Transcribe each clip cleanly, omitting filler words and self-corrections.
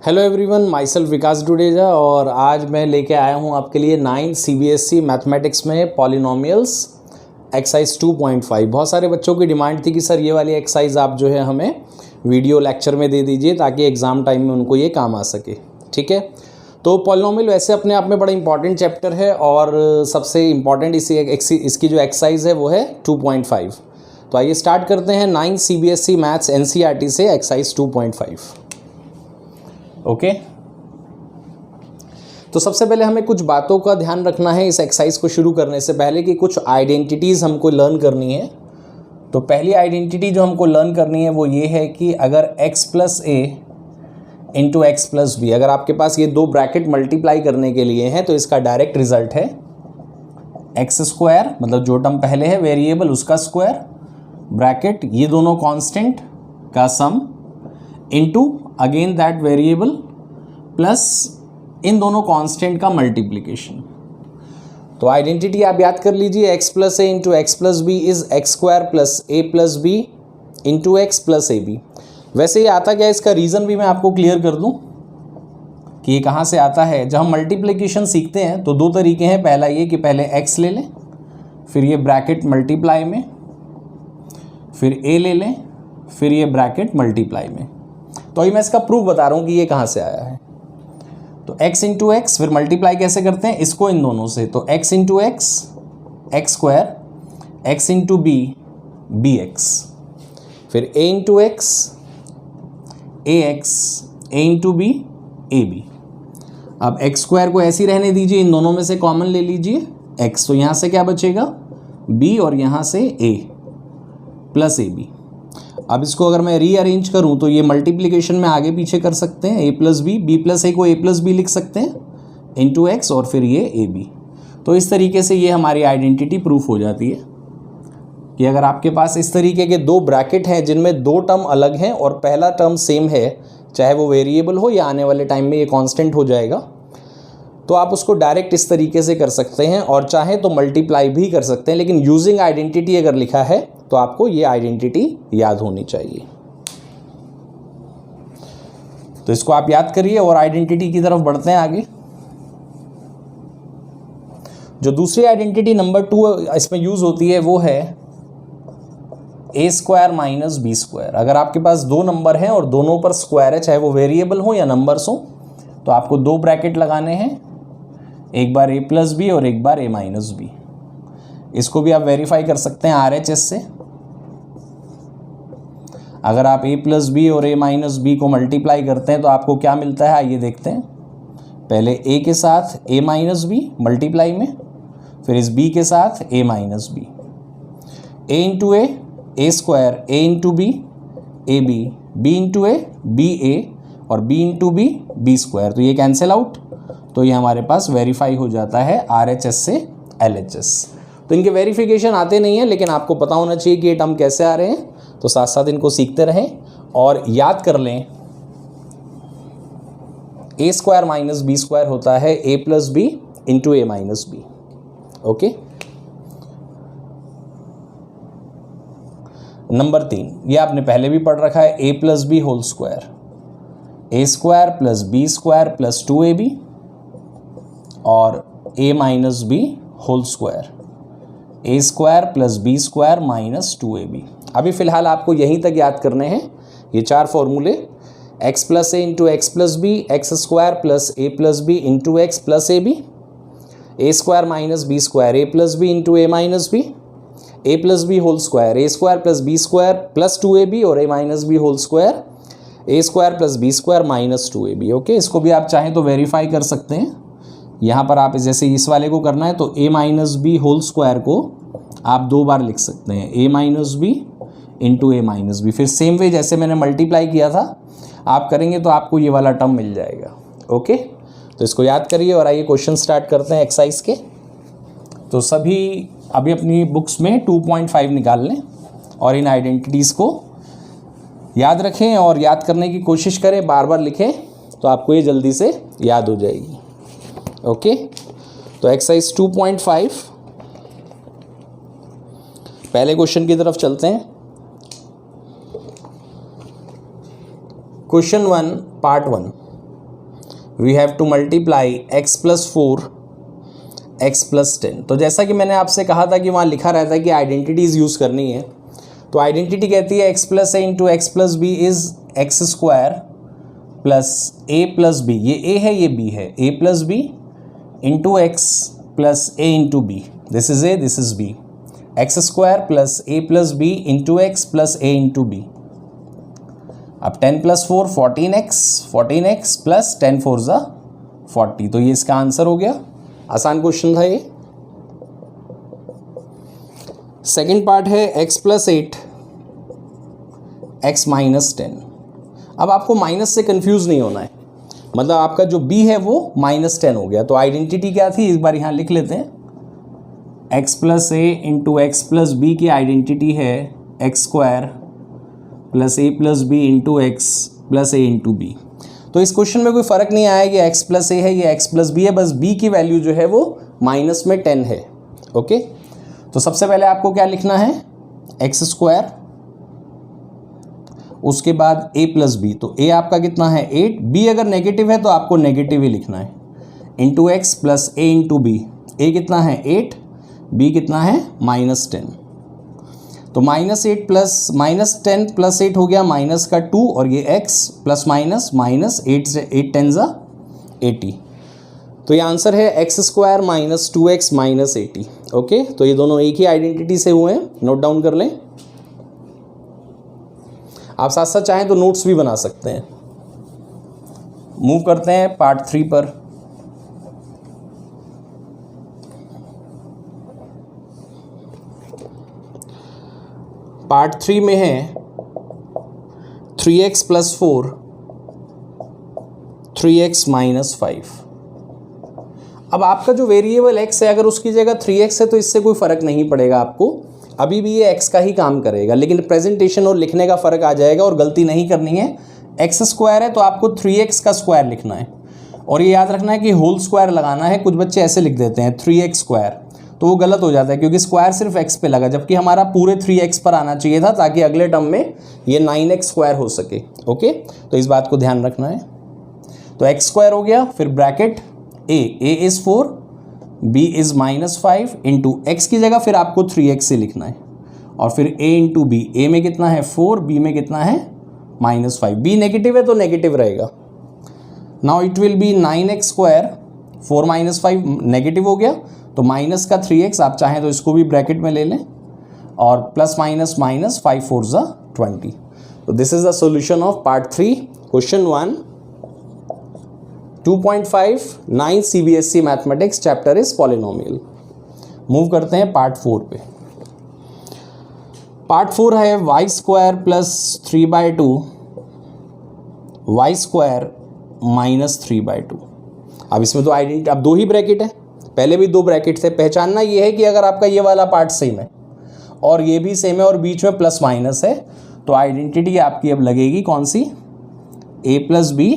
Hello everyone, my self विकास डुडेजा और आज मैं लेके आया हूँ आपके लिए 9 CBSE मैथमेटिक्स में पॉलिनोमियल्स एक्सरसाइज 2.5। बहुत सारे बच्चों की डिमांड थी कि सर ये वाली एक्सरसाइज आप जो है हमें वीडियो लेक्चर में दे दीजिए ताकि एग्ज़ाम टाइम में उनको ये काम आ सके। ठीक है, तो पॉलिनोमियल वैसे अपने आप में बड़ा इंपॉर्टेंट चैप्टर है और सबसे इम्पॉर्टेंट इसकी जो एक्सरसाइज है वो है 2.5। तो आइए स्टार्ट करते हैं 9 CBSE मैथ्स NCERT से एक्सरसाइज 2.5। ओके, तो सबसे पहले हमें कुछ बातों का ध्यान रखना है इस एक्सरसाइज को शुरू करने से पहले कि कुछ आइडेंटिटीज़ हमको लर्न करनी है। तो पहली आइडेंटिटी जो हमको लर्न करनी है वो ये है कि अगर x प्लस ए इंटू एक्स प्लस बी, अगर आपके पास ये दो ब्रैकेट मल्टीप्लाई करने के लिए हैं तो इसका डायरेक्ट रिजल्ट है एक्स स्क्वायर, मतलब जो टर्म पहले है वेरिएबल उसका स्क्वायर, ब्रैकेट ये दोनों कांस्टेंट का sum into again that variable plus इन दोनों कांस्टेंट का मल्टीप्लिकेशन। तो आइडेंटिटी आप याद कर लीजिए, x plus A into x plus B is x square plus A plus B into x plus A B. वैसे ये आता क्या है, इसका रीज़न भी मैं आपको क्लियर कर दूं कि ये कहाँ से आता है। जब हम मल्टीप्लिकेशन सीखते हैं तो दो तरीके हैं। पहला ये कि पहले एक्स ले लें, फिर ये ब्रैकेट मल्टीप्लाई में, फिर ए ले लें, फिर ये ब्रैकेट मल्टीप्लाई में। तो अभी मैं इसका प्रूफ बता रहा हूँ कि ये कहाँ से आया है। तो x इंटू एक्स, फिर मल्टीप्लाई कैसे करते हैं इसको इन दोनों से, तो x into x x square, x into B B x, फिर a into x A x, a into B A B. अब एक्स स्क्वायर को ऐसे ही रहने दीजिए, इन दोनों में से कॉमन ले लीजिए x, तो यहाँ से क्या बचेगा b और यहाँ से a प्लस ए बी। अब इसको अगर मैं रीअरेंज करूं तो ये मल्टीप्लिकेशन में आगे पीछे कर सकते हैं, a प्लस बी प्लस ए को a प्लस बी लिख सकते हैं इंटू एक्स और फिर ये ए बी। तो इस तरीके से ये हमारी आइडेंटिटी प्रूफ हो जाती है कि अगर आपके पास इस तरीके के दो ब्रैकेट हैं जिनमें दो टर्म अलग हैं और पहला टर्म सेम है, चाहे वो वेरिएबल हो या आने वाले टाइम में ये कांस्टेंट हो जाएगा, तो आप उसको डायरेक्ट इस तरीके से कर सकते हैं और चाहे तो मल्टीप्लाई भी कर सकते हैं। लेकिन यूजिंग आइडेंटिटी अगर लिखा है तो आपको ये आइडेंटिटी याद होनी चाहिए। तो इसको आप याद करिए और आइडेंटिटी की तरफ बढ़ते हैं आगे। जो दूसरी आइडेंटिटी नंबर 2 इसमें यूज होती है वो है ए स्क्वायर माइनस बी स्क्वायर। अगर आपके पास दो नंबर हैं और दोनों पर स्क्वायर है, चाहे वो वेरिएबल हो या नंबर्स हो, तो आपको दो ब्रैकेट लगाने हैं, एक बार a प्लस बी और एक बार a माइनस बी। इसको भी आप वेरीफाई कर सकते हैं RHS से। अगर आप a प्लस बी और a माइनस बी को मल्टीप्लाई करते हैं तो आपको क्या मिलता है, आइए देखते हैं। पहले a के साथ a माइनस बी मल्टीप्लाई में, फिर इस b के साथ a minus B, a into A square, a into B A B, b into A B A और b इंटू बी स्क्वायर। तो ये कैंसिल आउट, तो ये हमारे पास वेरीफाई हो जाता है RHS से LHS। तो इनके वेरिफिकेशन आते नहीं हैं, लेकिन आपको पता होना चाहिए कि ये टर्म कैसे आ रहे हैं। तो साथ साथ इनको सीखते रहें और याद कर लें, a square minus B square होता है a plus B into A minus b. Okay, number 3 ये आपने पहले भी पढ़ रखा है, a plus B whole square, A square plus B square plus 2ab और a minus B whole square, A square plus B square minus 2ab। अभी फ़िलहाल आपको यहीं तक याद करने हैं ये चार फॉर्मूले, x plus A into x plus B, X square plus A plus B into x plus A B, A square minus B square A plus B into A minus B, A plus B whole square A square plus B square plus 2ab और A minus B whole square A square plus B square minus 2ab। Okay, इसको भी आप चाहें तो verify कर सकते हैं। यहाँ पर आप जैसे इस वाले को करना है तो a minus B whole square को आप दो बार लिख सकते हैं, a minus b into A minus b. फिर सेम वे जैसे मैंने मल्टीप्लाई किया था आप करेंगे तो आपको ये वाला टर्म मिल जाएगा। ओके, तो इसको याद करिए और आइए क्वेश्चन स्टार्ट करते हैं एक्सरसाइज के। तो सभी अभी अपनी बुक्स में 2.5 निकाल लें और इन आइडेंटिटीज़ को याद रखें और याद करने की कोशिश करें, बार बार लिखें तो आपको ये जल्दी से याद हो जाएगी। ओके, तो एक्सरसाइज 2.5 पहले क्वेश्चन की तरफ चलते हैं। Question 1 part 1, we have to multiply x plus 4 x plus 10। तो जैसा कि मैंने आपसे कहा था कि वहाँ लिखा रहता है कि आइडेंटिटीज़ यूज़ करनी है, तो आइडेंटिटी कहती है x plus A into x plus b is x square plus A plus b, ये a है ये b है, a plus B into x plus A into b, this is a this is b, x square plus A plus B into x plus A into b. अब 10 plus 4 14x plus 10 4 ज़ा 40, तो ये इसका answer हो गया। आसान question था ये। सेकेंड पार्ट है x प्लस 8 x माइनस 10। अब आपको माइनस से कंफ्यूज नहीं होना है, मतलब आपका जो b है वो -10 हो गया। तो आइडेंटिटी क्या थी, एक बार यहाँ लिख लेते हैं। x प्लस ए इंटू एक्स प्लस बी की आइडेंटिटी है एक्स स्क्वायर प्लस ए plus B into x plus ए इंटू बी। तो इस क्वेश्चन में कोई फ़र्क नहीं आया कि x प्लस ए है या x प्लस बी है, बस b की वैल्यू जो है वो माइनस में 10 है। ओके, तो सबसे पहले आपको क्या लिखना है, एक्स स्क्वायर, उसके बाद a प्लस बी, तो a आपका कितना है 8, b अगर नेगेटिव है तो आपको नेगेटिव ही लिखना है, into x plus A into b. a कितना है 8, b कितना है -10, तो -8 प्लस -10 प्लस 8 हो गया माइनस का 2, और ये x प्लस माइनस माइनस 8 से 8 10 ज़ा 80, तो ये आंसर है X square minus 2x minus 80। Okay, तो ये दोनों एक ही आइडेंटिटी से हुए हैं, नोट डाउन कर लें। आप साथ साथ चाहें तो नोट्स भी बना सकते हैं। मूव करते हैं पार्ट 3 पर। पार्ट 3 में है 3x प्लस 4 3x माइनस 5। अब आपका जो वेरिएबल x है, अगर उसकी जगह 3x है तो इससे कोई फ़र्क नहीं पड़ेगा आपको, अभी भी ये x का ही काम करेगा, लेकिन प्रेजेंटेशन और लिखने का फ़र्क आ जाएगा। और गलती नहीं करनी है, x स्क्वायर है तो आपको 3x का स्क्वायर लिखना है, और ये याद रखना है कि होल स्क्वायर लगाना है। कुछ बच्चे ऐसे लिख देते हैं 3x स्क्वायर, तो वो गलत हो जाता है क्योंकि स्क्वायर सिर्फ x पे लगा, जबकि हमारा पूरे 3x पर आना चाहिए था ताकि अगले टर्म में ये 9x स्क्वायर हो सके। ओके, तो इस बात को ध्यान रखना है। तो x स्क्वायर हो गया, फिर bracket a is 4 b is -5 into x की जगह फिर आपको 3x से लिखना है, और फिर a इंटू बी, a में कितना है 4, b में कितना है -5, b नेगेटिव है तो नेगेटिव रहेगा। Now it will B 9x square, 4 -5 negative हो गया, तो माइनस का 3x, आप चाहें तो इसको भी ब्रैकेट में ले लें, और प्लस माइनस माइनस 5 4 ज़ा 20। तो this is the solution of part 3 question 1 2.5 9 CBSE mathematics, chapter is polynomial. Move करते हैं पार्ट 4 पे। पार्ट 4 है y square plus 3/2 y square minus 3/2। अब इसमें तो आइडेंटिटी, अब दो ही ब्रैकेट है, पहले भी 2 ब्रैकेट थे। पहचानना ये है कि अगर आपका ये वाला पार्ट सेम है और ये भी सेम है और बीच में प्लस माइनस है, तो आइडेंटिटी आपकी अब लगेगी कौन सी, a plus B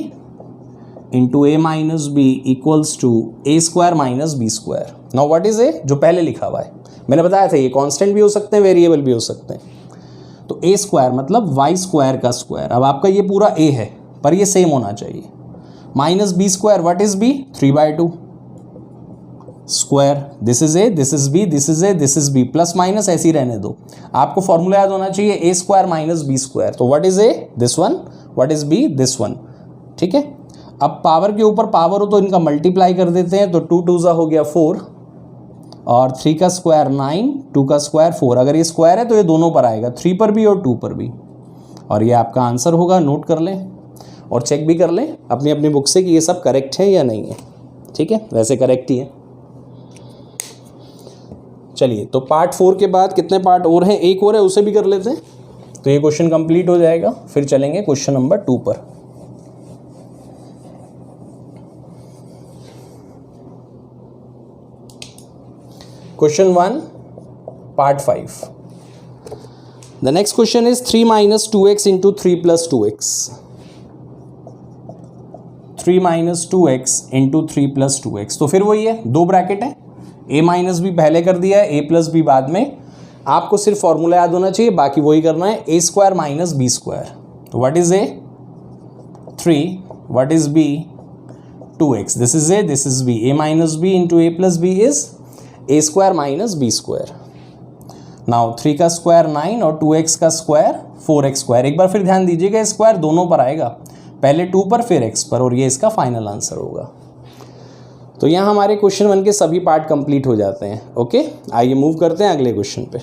into A minus b equals to a square minus B square. Now what is a, जो पहले लिखा हुआ है, मैंने बताया था ये कांस्टेंट भी हो सकते हैं, वेरिएबल भी हो सकते हैं। तो ए स्क्वायर मतलब वाई स्क्वायर का स्क्वायर। अब आपका ये पूरा ए है पर ये सेम होना चाहिए, minus B square, what is b 3/2 square, this is a this is b this is a this is b, plus minus ऐसे ही रहने दो। आपको फॉर्मूला याद होना चाहिए a square minus B square. तो what is a this one, what is b this one. ठीक है, अब पावर के ऊपर पावर हो तो इनका मल्टीप्लाई कर देते हैं, तो 2 2 ज़ा हो गया 4, और 3 का स्क्वायर 9, 2 का स्क्वायर 4। अगर ये स्क्वायर है तो ये दोनों पर आएगा, 3 पर भी और 2 पर भी, और ये आपका आंसर होगा। नोट कर लें और चेक भी कर लें अपनी अपनी बुक से कि ये सब करेक्ट है या नहीं है। ठीक है, वैसे करेक्ट ही है। चलिए, तो पार्ट 4 के बाद कितने पार्ट और हैं, एक और है, उसे भी कर लेते हैं, तो ये क्वेश्चन कंप्लीट हो जाएगा। फिर चलेंगे क्वेश्चन नंबर 2 पर। Question 1, part 5. The next question is 3 minus 2x into 3 plus 2x. 3 minus 2x into 3 plus 2x. तो फिर वही है, 2 ब्रैकेट है, a माइनस बी पहले कर दिया है, a प्लस बी बाद में। आपको सिर्फ फॉर्मूला याद होना चाहिए, बाकी वही करना है, a square minus B square. तो what is a 3, what is b 2x. This is a, this is b. a minus b into a plus b is a square minus b square. Now 3 का square 9 और 2x का square 4x square. एक बार फिर ध्यान दीजिएगा, square दोनों पर आएगा, पहले 2 पर फिर x पर, और ये इसका फाइनल आंसर होगा. तो यहाँ हमारे क्वेश्चन 1 के सभी पार्ट कंप्लीट हो जाते हैं. ओके, आइए मूव करते हैं अगले क्वेश्चन पे.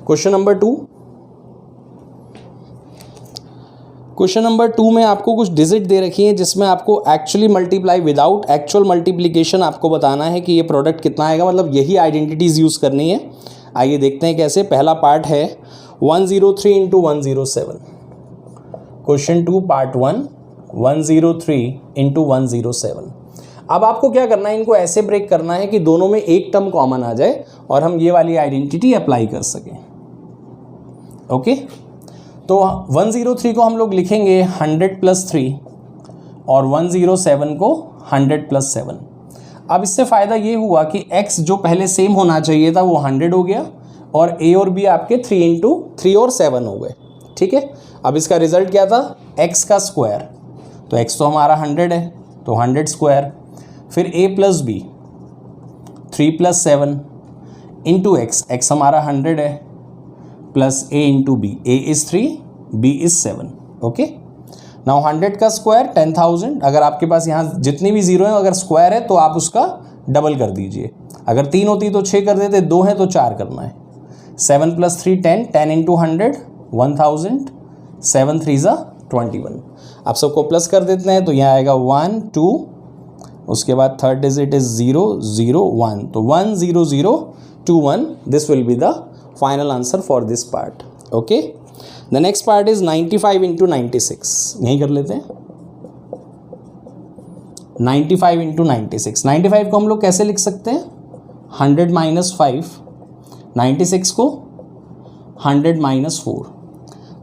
Question number 2. क्वेश्चन नंबर 2 में आपको कुछ डिजिट दे रखी है जिसमें आपको actually multiply without actual multiplication आपको बताना है कि ये प्रोडक्ट कितना आएगा, मतलब यही आइडेंटिटीज़ यूज़ करनी है. आइए देखते हैं कैसे. पहला पार्ट है 103 इंटू 107. Question 2 part 1 103 into 107. अब आपको क्या करना है, इनको ऐसे ब्रेक करना है कि दोनों में एक टर्म कॉमन आ जाए और हम ये वाली आइडेंटिटी अप्लाई कर सकें. ओके, तो 103 को हम लोग लिखेंगे 100 प्लस 3 और 107 को 100 प्लस 7. अब इससे फ़ायदा ये हुआ कि x जो पहले सेम होना चाहिए था वो 100 हो गया और a और b आपके 3 इंटू 3 और 7 हो गए. ठीक है, अब इसका रिजल्ट क्या था, x का स्क्वायर. तो x तो हमारा 100 है, तो 100 स्क्वायर, फिर a plus b 3 plus 7 into x हमारा 100 है, plus a into b, a is 3 b is 7. Okay, now 100 का स्क्वायर 10,000. अगर आपके पास यहाँ जितनी भी जीरो हैं अगर स्क्वायर है तो आप उसका डबल कर दीजिए. अगर 3 होती तो 6 कर देते, 2 है तो 4 करना है. 7 प्लस 3 10, 10 इंटू 100 1000, 7 3 ज़ा 21. आप सबको प्लस कर देते हैं तो यहाँ आएगा 1 2, उसके बाद थर्ड डिजिट इज 0 0 1, तो 1 0 0 2 1. This will be the final answer for this part. Okay, the next part is 95 into 96. यहीं कर लेते हैं. 95 इंटू 96. 95 को हम लोग कैसे लिख सकते हैं, 100 माइनस 5, 96 को 100 माइनस 4.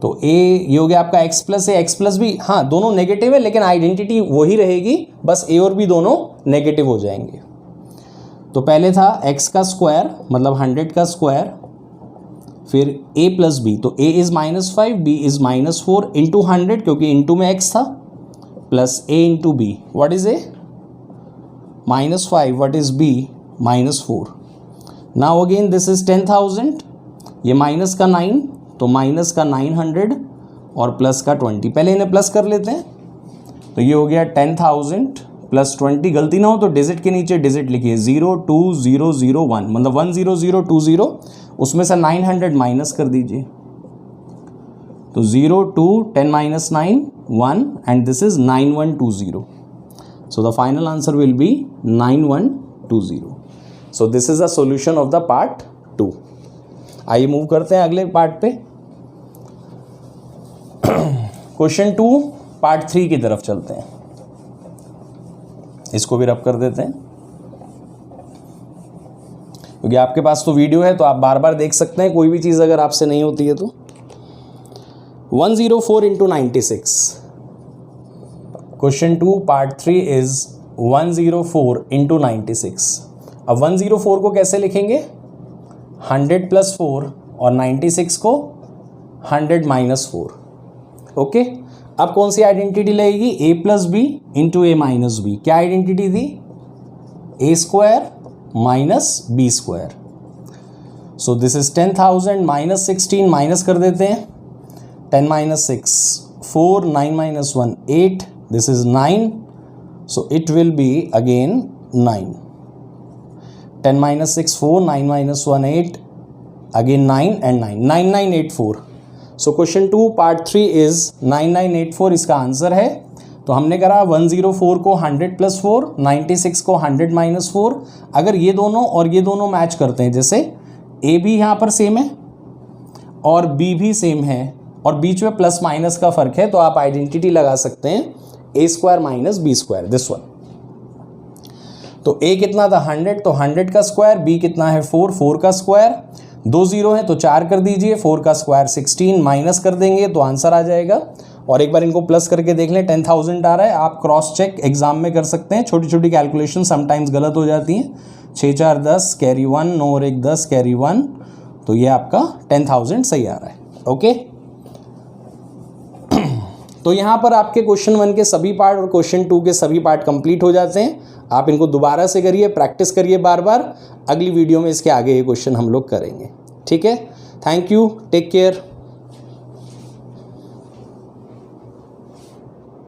तो a ये हो गया आपका x प्लस है, x प्लस भी, हाँ दोनों नेगेटिव है लेकिन आइडेंटिटी वही रहेगी, बस a और b दोनों नेगेटिव हो जाएंगे. तो पहले था x का स्क्वायर मतलब 100 का स्क्वायर, फिर a प्लस बी, तो a is minus 5, b is minus 4 into 100 क्योंकि इंटू में x था, plus a into b. What is a, minus 5. What is b, minus 4. Now again this is 10,000, ये minus का 9 तो माइनस का 900 और प्लस का 20. पहले इन्हें प्लस कर लेते हैं. तो ये हो गया 10,000 प्लस 20. गलती ना हो तो डिजिट के नीचे डिजिट लिखिए 0 2 0 0 1, मतलब 1 0 0 2 0, उसमें से 900 माइनस कर दीजिए. तो 0 2 10 minus 9 1 and this is 9120. So the final answer will be 9120. So this is the solution of the part 2. आइए मूव करते हैं अगले पार्ट पे. क्वेश्चन 2 पार्ट 3 की तरफ चलते हैं. इसको भी रब कर देते हैं क्योंकि आपके पास तो वीडियो है तो आप बार बार देख सकते हैं, कोई भी चीज़ अगर आपसे नहीं होती है तो. 104 into 96. Question 2 part 3 is 104 into 96. अब 104 को कैसे लिखेंगे, 100 प्लस 4 और 96 को 100 माइनस 4. ओके, अब कौन सी आइडेंटिटी लगेगी, a plus B into A minus b. क्या आइडेंटिटी थी, a square minus B square. So this is 10,000 minus 16, minus कर देते हैं. 10 minus 6 4, 9 minus 1 8, this is 9, so it will be again 9. 10 minus 6 4, 9 minus 1 8, again 9 and 9, 9984. So question 2 part 3 is 9984 इसका answer है. तो हमने करा 104 को 100 प्लस 4, 96 को 100 माइनस 4. अगर ये दोनों और ये दोनों मैच करते हैं, जैसे a भी यहाँ पर सेम है और b भी सेम है और बीच में प्लस माइनस का फ़र्क है, तो आप आइडेंटिटी लगा सकते हैं a square minus B square, this one. तो a कितना था 100, तो 100 का स्क्वायर, b कितना है 4, 4 का स्क्वायर, 2 जीरो है तो 4 कर दीजिए, 4 का स्क्वायर 16, माइनस कर देंगे तो आंसर आ जाएगा. और एक बार इनको प्लस करके देख लें, 10,000 आ रहा है. आप क्रॉस चेक एग्जाम में कर सकते हैं, छोटी छोटी कैलकुलेशन समटाइम्स गलत हो जाती हैं. 6 4 10 कैरी 1, 9 और 1 10 कैरी 1, तो ये आपका 10,000 सही आ रहा है। ओके, तो यहाँ पर आपके क्वेश्चन 1 के सभी पार्ट और क्वेश्चन 2 के सभी पार्ट कंप्लीट हो जाते हैं। आप इनको दोबारा से करिए, प्रैक्टिस करिए बार बार। अगली वीडियो में इसके आगे ये क्वेश्चन हम लोग करेंगे। ठीक है, थैंक यू, टेक केयर।